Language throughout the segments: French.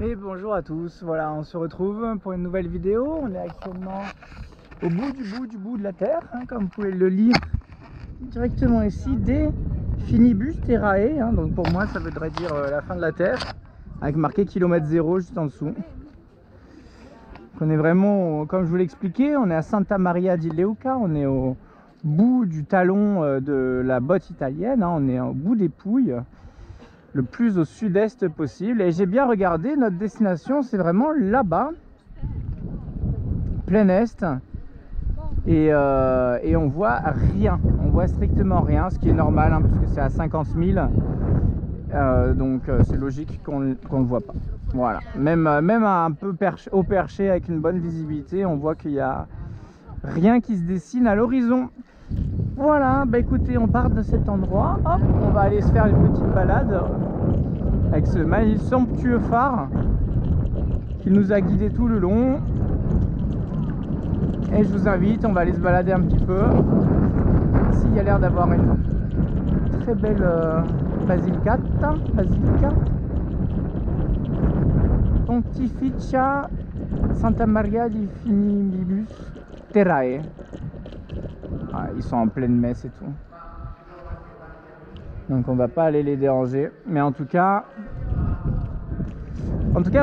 Et bonjour à tous, voilà, on se retrouve pour une nouvelle vidéo. On est actuellement au bout de la terre, hein, comme vous pouvez le lire directement ici, des Finibus Terrae, hein, donc pour moi ça voudrait dire la fin de la terre, avec marqué kilomètre 0 juste en dessous. Donc on est vraiment, comme je vous l'ai expliqué, on est à Santa Maria di Leuca, on est au bout du talon de la botte italienne, hein, on est au bout des Pouilles, le plus au sud-est possible. Et j'ai bien regardé, notre destination c'est vraiment là-bas, plein est, et on voit rien, on voit strictement rien, ce qui est normal hein, puisque c'est à 50 000, donc c'est logique qu'on ne le voit pas. Voilà, même un peu au perché avec une bonne visibilité, on voit qu'il n'y a rien qui se dessine à l'horizon. Voilà, bah écoutez, on part de cet endroit, hop, on va aller se faire une petite balade avec ce somptueux phare qui nous a guidés tout le long. Et je vous invite, on va aller se balader un petit peu. Ici, il y a l'air d'avoir une très belle basilica. Pontificia Santa Maria di Finibus Terrae. Ah, ils sont en pleine messe et tout. Donc on va pas aller les déranger. Mais en tout cas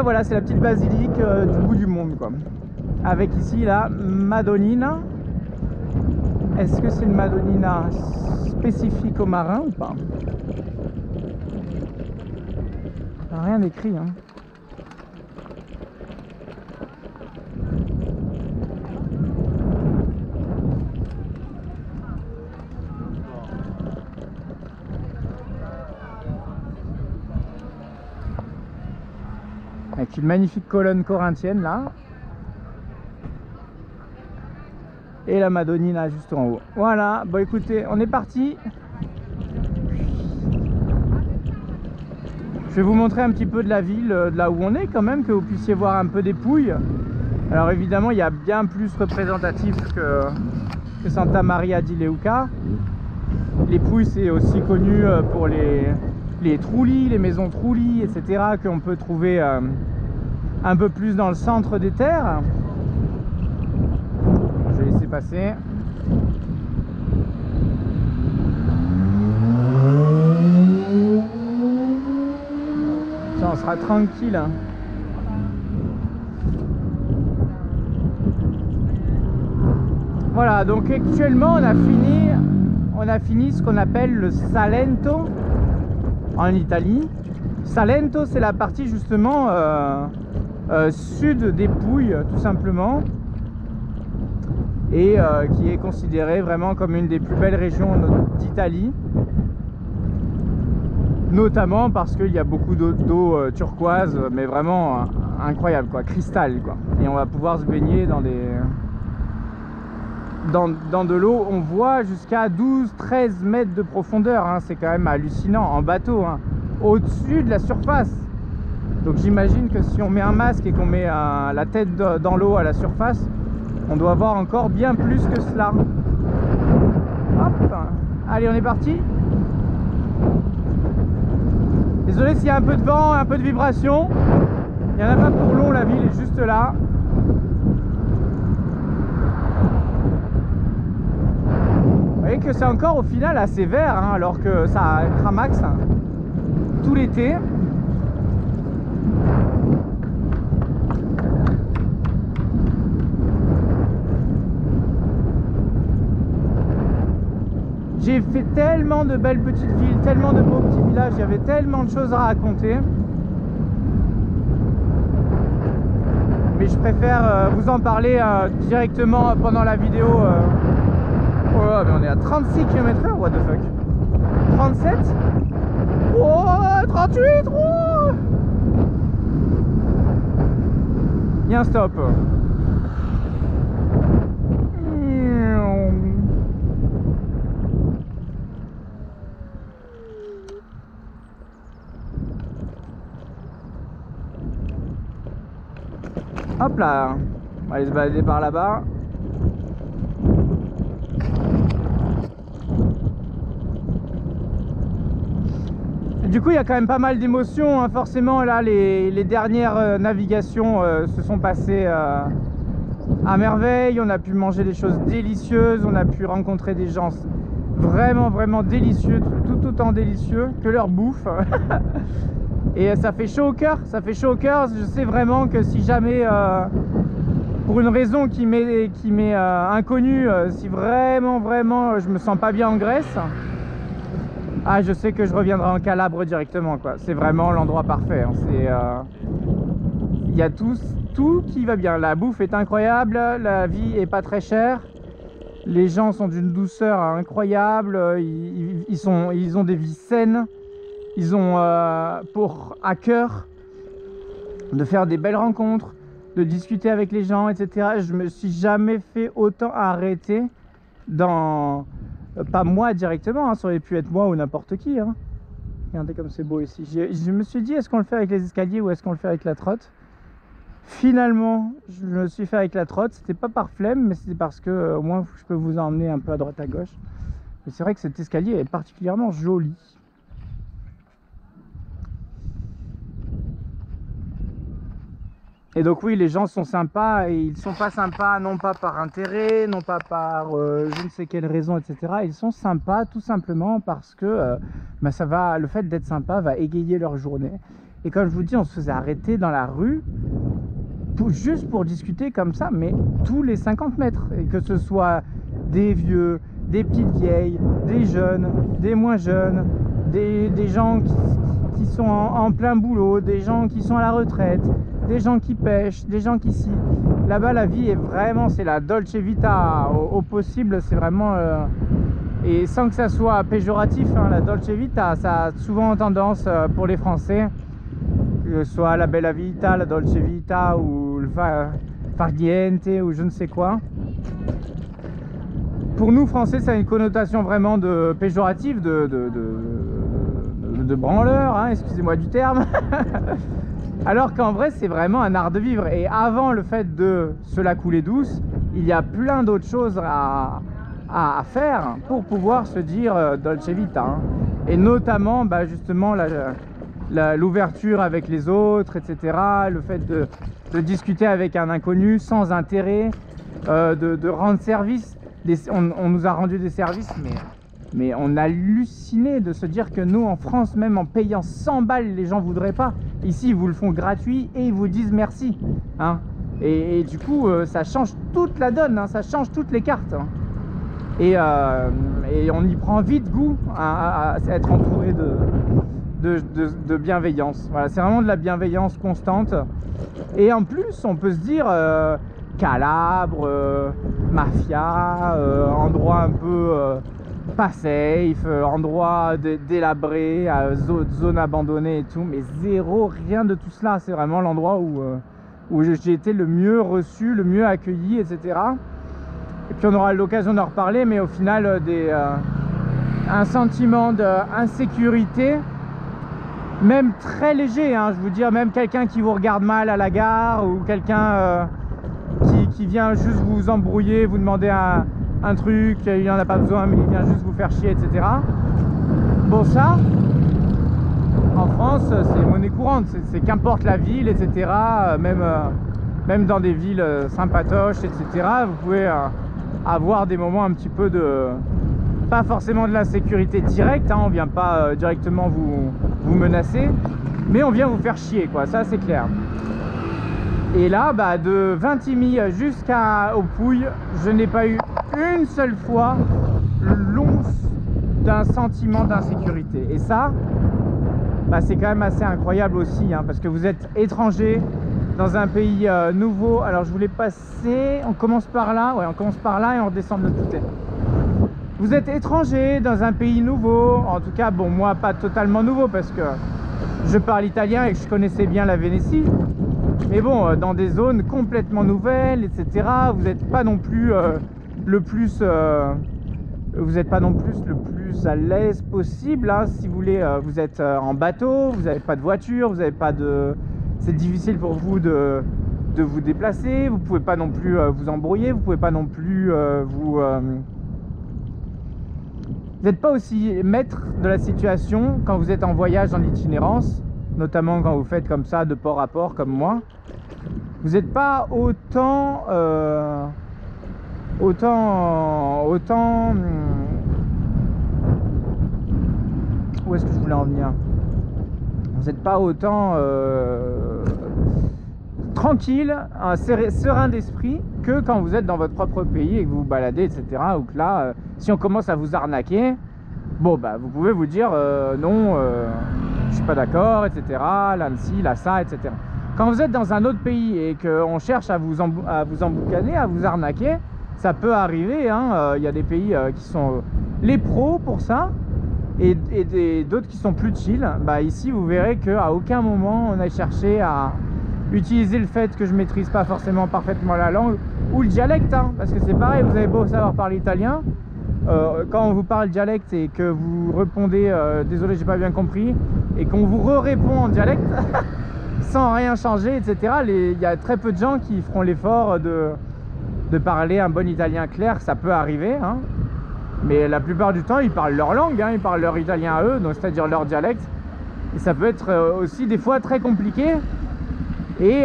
voilà, c'est la petite basilique du bout du monde, quoi. Avec ici la Madonnina. Est-ce que c'est une Madonnina spécifique aux marins ou pas? Rien d'écrit, hein. Avec une magnifique colonne corinthienne là. Et la Madonnina juste en haut. Voilà, bon écoutez, on est parti. Je vais vous montrer un petit peu de la ville, de là où on est quand même, que vous puissiez voir un peu des Pouilles. Alors évidemment, il y a bien plus représentatif que Santa Maria di Leuca. Les Pouilles, c'est aussi connu pour les Trulli, les maisons Trulli, etc. qu'on peut trouver un peu plus dans le centre des terres. Je vais laisser passer. Ça, on sera tranquille. Voilà, donc actuellement on a fini ce qu'on appelle le Salento en Italie. Salento, c'est la partie justement sud des Pouilles, tout simplement, et qui est considérée vraiment comme une des plus belles régions d'Italie, notamment parce qu'il y a beaucoup d'eau turquoise, mais vraiment incroyable, quoi, cristal, quoi. Et on va pouvoir se baigner dans de l'eau, on voit jusqu'à 12-13 mètres de profondeur, hein. C'est quand même hallucinant en bateau, hein, au-dessus de la surface. Donc j'imagine que si on met un masque et qu'on met la tête dans l'eau à la surface, on doit voir encore bien plus que cela. Hop. Allez, on est parti. Désolé s'il y a un peu de vent, un peu de vibration. Il n'y en a pas pour long, la ville est juste là. Vous voyez que c'est encore au final assez vert, hein, alors que ça cramaxe hein, tout l'été. J'ai fait tellement de belles petites villes, tellement de beaux petits villages, il y avait tellement de choses à raconter. Mais je préfère vous en parler directement pendant la vidéo. Oh là, mais on est à 36 km/h, what the fuck. 37. Oh, 38. Oh, il y a un stop. Hop là, on va aller se balader par là-bas. Du coup, il y a quand même pas mal d'émotions, hein. Forcément, là, les dernières navigations se sont passées à merveille. On a pu manger des choses délicieuses, on a pu rencontrer des gens vraiment, vraiment délicieux, tout autant délicieux que leur bouffe. Et ça fait chaud au cœur, ça fait chaud au cœur. Je sais vraiment que si jamais, pour une raison qui m'est inconnue, si vraiment, vraiment, je me sens pas bien en Grèce, ah, je sais que je reviendrai en Calabre directement, quoi. C'est vraiment l'endroit parfait, hein. Il y a tout qui va bien. La bouffe est incroyable, la vie est pas très chère, les gens sont d'une douceur incroyable, ils ont des vies saines, ils ont à cœur de faire des belles rencontres, de discuter avec les gens, etc. Je me suis jamais fait autant arrêter dans... Pas moi directement, hein, ça aurait pu être moi ou n'importe qui, hein. Regardez comme c'est beau ici. Je me suis dit, est-ce qu'on le fait avec les escaliers ou est-ce qu'on le fait avec la trotte? Finalement, je me suis fait avec la trotte. C'était pas par flemme, mais c'était parce que au moins je peux vous emmener un peu à droite à gauche. Mais c'est vrai que cet escalier est particulièrement joli. Et donc oui, les gens sont sympas, et ils sont pas sympas non pas par intérêt, non pas par je ne sais quelle raison, etc. Ils sont sympas tout simplement parce que le fait d'être sympa va égayer leur journée. Et comme je vous dis, on se faisait arrêter dans la rue juste pour discuter comme ça, mais tous les 50 mètres. Et que ce soit des vieux, des petites vieilles, des jeunes, des moins jeunes, des gens qui sont en plein boulot, des gens qui sont à la retraite, des gens qui pêchent, des gens qui scient. Là-bas, la vie est vraiment, c'est la Dolce Vita au possible. C'est vraiment... et sans que ça soit péjoratif, hein, la Dolce Vita, ça a souvent tendance pour les Français, que ce soit la Bella Vita, la Dolce Vita ou le Farniente ou je ne sais quoi. Pour nous, Français, ça a une connotation vraiment de péjorative, de branleur, hein, excusez-moi du terme. Alors qu'en vrai, c'est vraiment un art de vivre. Et avant le fait de se la couler douce, il y a plein d'autres choses à faire pour pouvoir se dire Dolce Vita, hein. Et notamment, justement, l'ouverture avec les autres, etc. Le fait de discuter avec un inconnu sans intérêt, de rendre service. On nous a rendu des services, mais on a halluciné de se dire que nous, en France, même en payant 100 balles, les gens ne voudraient pas. Ici, ils vous le font gratuit et ils vous disent merci, hein. Et du coup, ça change toute la donne, hein, ça change toutes les cartes, hein. Et on y prend vite goût à être entouré de bienveillance. Voilà, c'est vraiment de la bienveillance constante. Et en plus, on peut se dire... Calabre, mafia, endroit un peu pas safe, endroit délabré, zone abandonnée et tout, mais zéro, rien de tout cela. C'est vraiment l'endroit où j'ai été le mieux reçu, le mieux accueilli, etc. Et puis on aura l'occasion d'en reparler, mais au final un sentiment d'insécurité, même très léger, hein, je vous dire, même quelqu'un qui vous regarde mal à la gare ou quelqu'un qui vient juste vous embrouiller, vous demander un truc, il n'en a pas besoin mais il vient juste vous faire chier, etc. Bon, ça, en France, c'est monnaie courante, c'est qu'importe la ville, etc. Même dans des villes sympatoches, etc. Vous pouvez avoir des moments un petit peu de... Pas forcément de l'insécurité directe, hein, on vient pas directement vous menacer, mais on vient vous faire chier, quoi, ça c'est clair. Et là, de Vintimille jusqu'aux Pouilles, je n'ai pas eu une seule fois l'once d'un sentiment d'insécurité. Et ça, c'est quand même assez incroyable aussi, hein, parce que vous êtes étranger dans un pays nouveau. Alors je voulais passer, on commence par là, ouais, on commence par là et on redescend de l'autre côté. Vous êtes étranger dans un pays nouveau, en tout cas, bon, moi pas totalement nouveau parce que je parle italien et que je connaissais bien la Vénétie. Mais bon, dans des zones complètement nouvelles, etc. Vous n'êtes pas non plus le plus à l'aise possible, hein, si vous voulez. Vous êtes en bateau, vous n'avez pas de voiture, vous n'avez pas de... C'est difficile pour vous de vous déplacer. Vous pouvez pas non plus vous embrouiller. Vous pouvez pas non plus vous n'êtes pas aussi maître de la situation quand vous êtes en voyage en itinérance, notamment quand vous faites comme ça de port à port comme moi. Vous n'êtes pas autant où est-ce que je voulais en venir? Vous n'êtes pas autant tranquille, serein d'esprit que quand vous êtes dans votre propre pays et que vous vous baladez, etc. Ou que là, si on commence à vous arnaquer, bon, bah, vous pouvez vous dire non, je suis pas d'accord, etc. Là, ci, là, ça, etc. Quand vous êtes dans un autre pays et qu'on cherche à vous emboucaner, à vous arnaquer, ça peut arriver. Il y a des pays qui sont les pros pour ça et d'autres qui sont plus chill. Bah, ici, vous verrez qu'à aucun moment on a cherché à utiliser le fait que je maîtrise pas forcément parfaitement la langue ou le dialecte, parce que c'est pareil, vous avez beau savoir parler italien, quand on vous parle dialecte et que vous répondez désolé j'ai pas bien compris et qu'on vous répond en dialecte sans rien changer, etc. Il y a très peu de gens qui feront l'effort de parler un bon italien clair. Ça peut arriver, mais la plupart du temps ils parlent leur langue, ils parlent leur italien à eux, donc c'est-à-dire leur dialecte, et ça peut être aussi des fois très compliqué. Et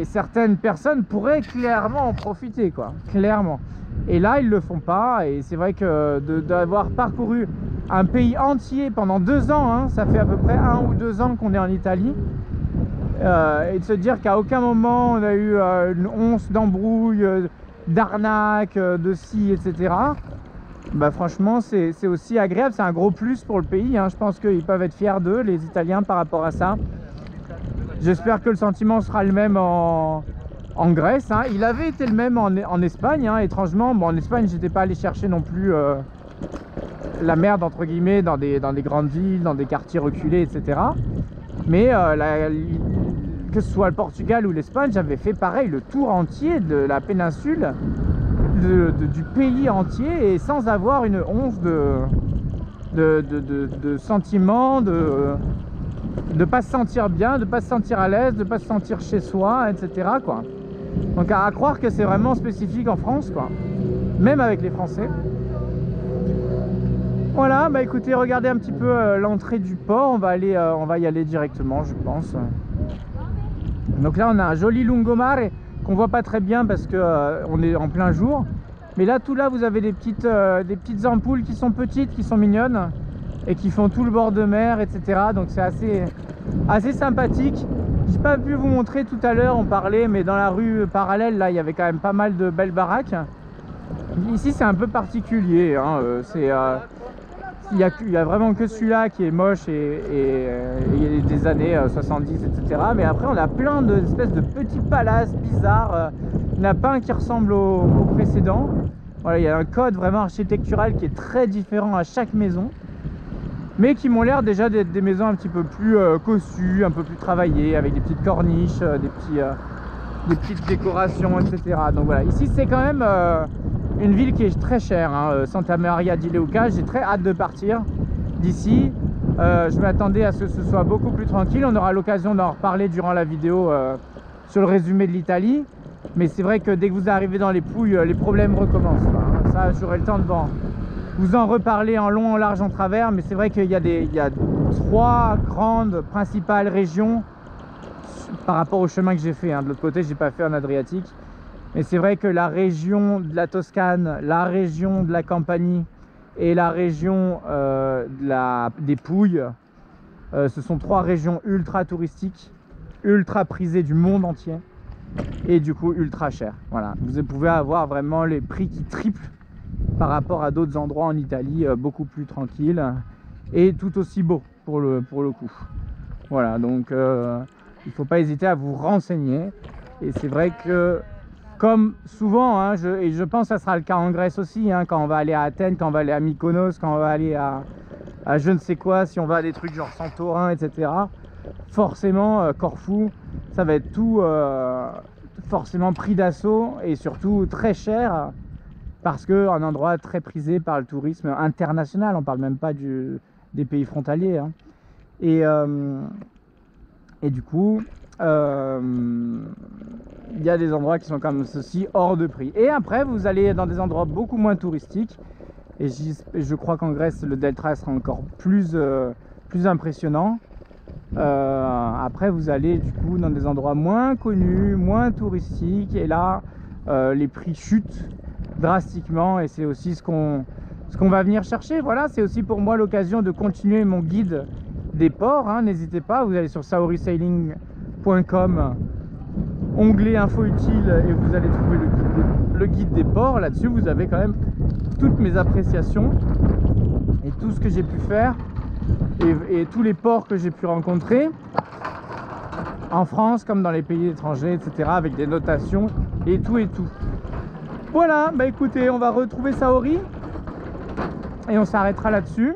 certaines personnes pourraient clairement en profiter, quoi, clairement. Et là, ils le font pas. Et c'est vrai que d'avoir parcouru un pays entier pendant 2 ans, ça fait à peu près 1 ou 2 ans qu'on est en Italie, et de se dire qu'à aucun moment on a eu une once d'embrouille, d'arnaque, de ci, etc. Bah franchement, c'est aussi agréable. C'est un gros plus pour le pays. Je pense qu'ils peuvent être fiers d'eux, les Italiens, par rapport à ça. J'espère que le sentiment sera le même en Grèce. Il avait été le même en Espagne, étrangement. Bon, en Espagne, j'étais pas allé chercher non plus la merde, entre guillemets, dans des grandes villes, dans des quartiers reculés, etc. Mais que ce soit le Portugal ou l'Espagne, j'avais fait pareil, le tour entier de la péninsule, du pays entier, et sans avoir une once de sentiment, de pas se sentir bien, de pas se sentir à l'aise, de pas se sentir chez soi, etc. quoi. Donc à croire que c'est vraiment spécifique en France, quoi. Même avec les Français. Voilà, bah écoutez, regardez un petit peu l'entrée du port. On va y aller directement, je pense. Donc là, on a un joli lungomare qu'on voit pas très bien parce que on est en plein jour. Mais là, tout là, vous avez des petites ampoules qui sont petites, qui sont mignonnes et qui font tout le bord de mer, etc. Donc c'est assez sympathique. J'ai pas pu vous montrer tout à l'heure, on parlait, mais dans la rue parallèle, là, il y avait quand même pas mal de belles baraques. Ici, c'est un peu particulier. Il y a vraiment que celui-là qui est moche et des années 70, etc. Mais après, on a plein d'espèces de petits palaces bizarres. Il n'y en a pas un qui ressemble au précédent. Voilà, il y a un code vraiment architectural qui est très différent à chaque maison, mais qui m'ont l'air déjà d'être des maisons un petit peu plus cossues, un peu plus travaillées, avec des petites corniches, des petites décorations, etc. Donc voilà, ici c'est quand même une ville qui est très chère, Santa Maria di Leuca. J'ai très hâte de partir d'ici. Je m'attendais à ce que ce soit beaucoup plus tranquille. On aura l'occasion d'en reparler durant la vidéo sur le résumé de l'Italie. Mais c'est vrai que dès que vous arrivez dans les Pouilles, les problèmes recommencent, Ça, j'aurai le temps de vous en reparler en long, en large, en travers. Mais c'est vrai qu'il y a 3 grandes principales régions par rapport au chemin que j'ai fait. De l'autre côté, j'ai pas fait en Adriatique. Mais c'est vrai que la région de la Toscane, la région de la Campanie et la région des Pouilles, ce sont 3 régions ultra touristiques, ultra prisées du monde entier et du coup ultra chères. Voilà, vous pouvez avoir vraiment les prix qui triplent par rapport à d'autres endroits en Italie, beaucoup plus tranquilles et tout aussi beaux pour le coup. Voilà, donc il ne faut pas hésiter à vous renseigner. Et c'est vrai que, comme souvent, et je pense que ça sera le cas en Grèce aussi, quand on va aller à Athènes, quand on va aller à Mykonos, quand on va aller à je ne sais quoi, si on va à des trucs genre Santorin, etc. Forcément, Corfou, ça va être tout forcément pris d'assaut et surtout très cher, parce qu'un endroit très prisé par le tourisme international. On parle même pas des pays frontaliers. Et du coup, il y a des endroits qui sont comme ceci hors de prix. Et après, vous allez dans des endroits beaucoup moins touristiques Et je crois qu'en Grèce, le delta sera encore plus impressionnant. Après, vous allez du coup dans des endroits moins connus, moins touristiques, et là, les prix chutent drastiquement, et c'est aussi ce qu'on va venir chercher. Voilà, c'est aussi pour moi l'occasion de continuer mon guide des ports, hein. N'hésitez pas, vous allez sur saorisailing.com, onglet info utile, et vous allez trouver le guide des ports. Là-dessus, vous avez quand même toutes mes appréciations et tout ce que j'ai pu faire, et tous les ports que j'ai pu rencontrer en France comme dans les pays étrangers, etc., avec des notations et tout et tout. Voilà, bah écoutez, on va retrouver Saori et on s'arrêtera là-dessus.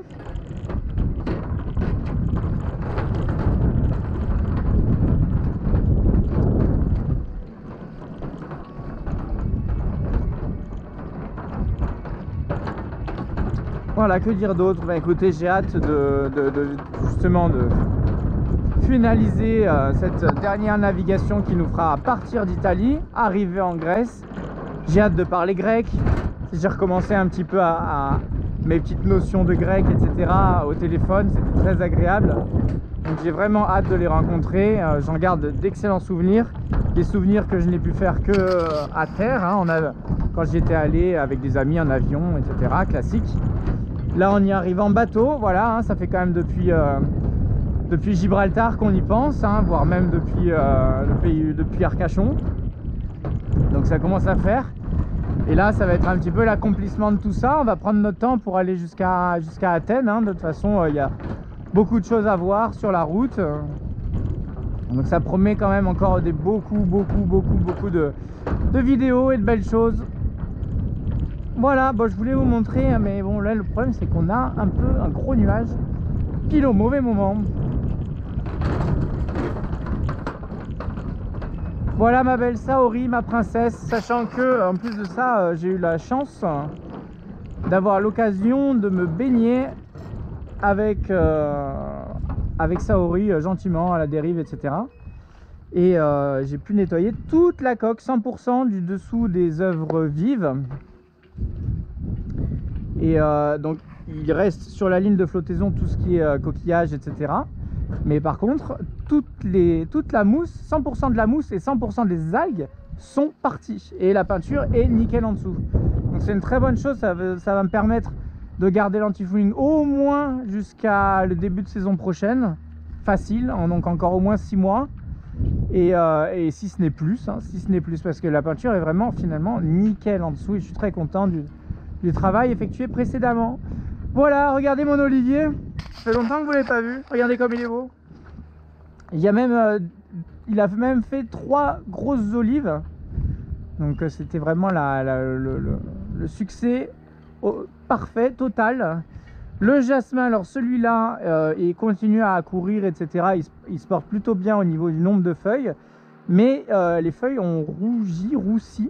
Voilà, que dire d'autre? Bah écoutez, j'ai hâte justement de finaliser cette dernière navigation qui nous fera partir d'Italie, arriver en Grèce. J'ai hâte de parler grec. J'ai recommencé un petit peu à mes petites notions de grec, etc. au téléphone, c'était très agréable. Donc j'ai vraiment hâte de les rencontrer. J'en garde d'excellents souvenirs, des souvenirs que je n'ai pu faire que à terre, hein. Quand j'étais allé avec des amis en avion, etc. classique. Là on y arrive en bateau, voilà, hein, ça fait quand même depuis Gibraltar qu'on y pense, hein, voire même depuis Arcachon. Donc ça commence à faire. Et là ça va être un petit peu l'accomplissement de tout ça. On va prendre notre temps pour aller jusqu'à Athènes, hein. De toute façon il y a beaucoup de choses à voir sur la route. Donc ça promet quand même encore beaucoup de vidéos et de belles choses. Voilà, bon, je voulais vous montrer, mais bon là le problème c'est qu'on a un peu un gros nuage pile au mauvais moment. Voilà ma belle Saori, ma princesse, sachant que en plus de ça, j'ai eu la chance d'avoir l'occasion de me baigner avec Saori gentiment à la dérive, etc. Et j'ai pu nettoyer toute la coque, 100% du dessous des œuvres vives. Et donc il reste sur la ligne de flottaison tout ce qui est coquillage, etc. Mais par contre, toute la mousse, 100% de la mousse et 100% des algues sont partis. Et la peinture est nickel en dessous. Donc c'est une très bonne chose, ça va me permettre de garder l'anti-fouling au moins jusqu'à le début de saison prochaine. Facile, donc encore au moins 6 mois. Et si ce n'est plus, hein, parce que la peinture est vraiment finalement nickel en dessous. Et je suis très content du travail effectué précédemment. Voilà, regardez mon olivier. Ça fait longtemps que vous ne l'avez pas vu. Regardez comme il est beau. Il a même fait 3 grosses olives. Donc c'était vraiment le succès parfait, total. Le jasmin, alors celui-là, il continue à courir, etc. Il se porte plutôt bien au niveau du nombre de feuilles. Mais les feuilles ont roussi.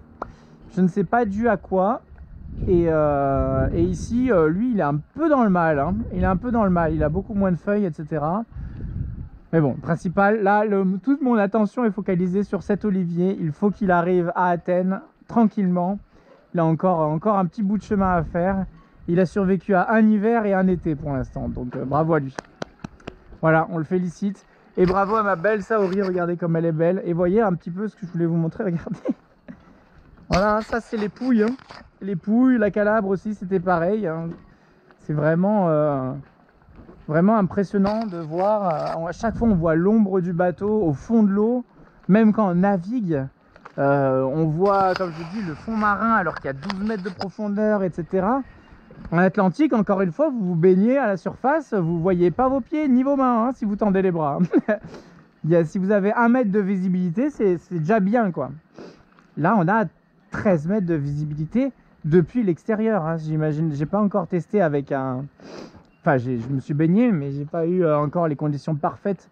Je ne sais pas dû à quoi. Et ici, lui, il est un peu dans le mal, hein. Il est un peu dans le mal. Il a beaucoup moins de feuilles, etc. Mais bon, principal, là, toute mon attention est focalisée sur cet olivier. Il faut qu'il arrive à Athènes tranquillement. Il a encore un petit bout de chemin à faire. Il a survécu à un hiver et un été pour l'instant. Donc bravo à lui. Voilà, on le félicite. Et bravo à ma belle Saori. Regardez comme elle est belle. Et voyez un petit peu ce que je voulais vous montrer. Regardez. Voilà, ça c'est les pouilles, hein. Les pouilles, la calabre aussi, c'était pareil, hein. C'est vraiment impressionnant de voir. À chaque fois, on voit l'ombre du bateau au fond de l'eau. Même quand on navigue, on voit, comme je vous dis, le fond marin alors qu'il y a 12 mètres de profondeur, etc. En Atlantique, encore une fois, vous vous baignez à la surface, vous voyez pas vos pieds ni vos mains, hein, si vous tendez les bras. Si vous avez 1 mètre de visibilité, c'est déjà bien, quoi. Là, on a 13 mètres de visibilité depuis l'extérieur, hein. J'imagine, j'ai pas encore testé avec un... Enfin, je me suis baigné, mais j'ai pas eu encore les conditions parfaites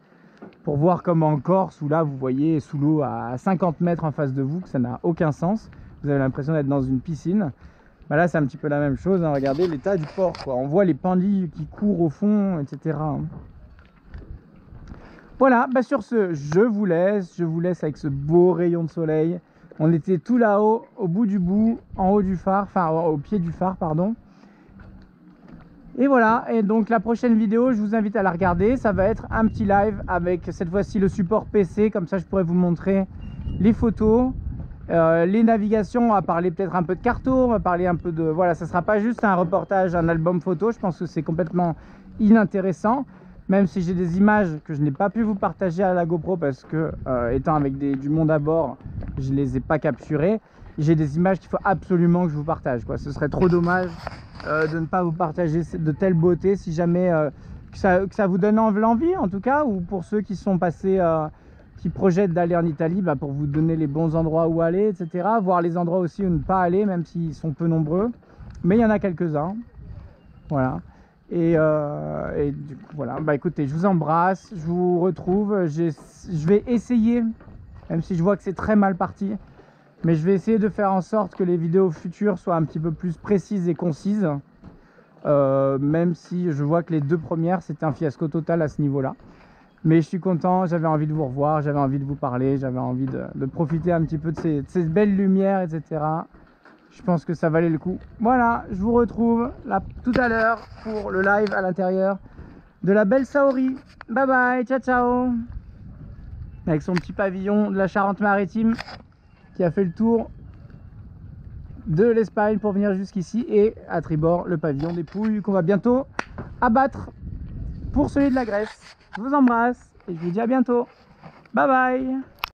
pour voir comment en Corse, où là, vous voyez sous l'eau à 50 mètres en face de vous, que ça n'a aucun sens. Vous avez l'impression d'être dans une piscine. Bah là, c'est un petit peu la même chose, hein. Regardez l'état du port, quoi. On voit les pandilles qui courent au fond, etc. Voilà, bah sur ce, je vous laisse avec ce beau rayon de soleil. On était tout là-haut, au bout du bout, en haut du phare, enfin au pied du phare, pardon. Et voilà, et donc la prochaine vidéo, je vous invite à la regarder. Ça va être un petit live avec cette fois-ci le support PC. Comme ça, je pourrais vous montrer les photos, les navigations. On va parler peut-être un peu de carto, on va parler un peu de... Voilà, ça ne sera pas juste un reportage, un album photo. Je pense que c'est complètement inintéressant. Même si j'ai des images que je n'ai pas pu vous partager à la GoPro parce que, étant avec du monde à bord, je ne les ai pas capturées. J'ai des images qu'il faut absolument que je vous partage, quoi. Ce serait trop dommage de ne pas vous partager de telles beautés si jamais que ça vous donne l'envie en tout cas, ou pour ceux qui sont passés, qui projettent d'aller en Italie, bah, pour vous donner les bons endroits où aller, etc. Voir les endroits aussi où ne pas aller, même s'ils sont peu nombreux. Mais il y en a quelques-uns. Voilà. Et du coup, voilà, bah écoutez, je vous embrasse, je vous retrouve, je vais essayer, même si je vois que c'est très mal parti, mais je vais essayer de faire en sorte que les vidéos futures soient un petit peu plus précises et concises, même si je vois que les deux premières, c'était un fiasco total à ce niveau-là. Mais je suis content, j'avais envie de vous revoir, j'avais envie de vous parler, j'avais envie de profiter un petit peu de ces belles lumières, etc. Je pense que ça valait le coup. Voilà, je vous retrouve là tout à l'heure pour le live à l'intérieur de la belle Saori. Bye bye, ciao ciao. Avec son petit pavillon de la Charente-Maritime qui a fait le tour de l'Espagne pour venir jusqu'ici. Et à tribord, le pavillon des Pouilles qu'on va bientôt abattre pour celui de la Grèce. Je vous embrasse et je vous dis à bientôt. Bye bye.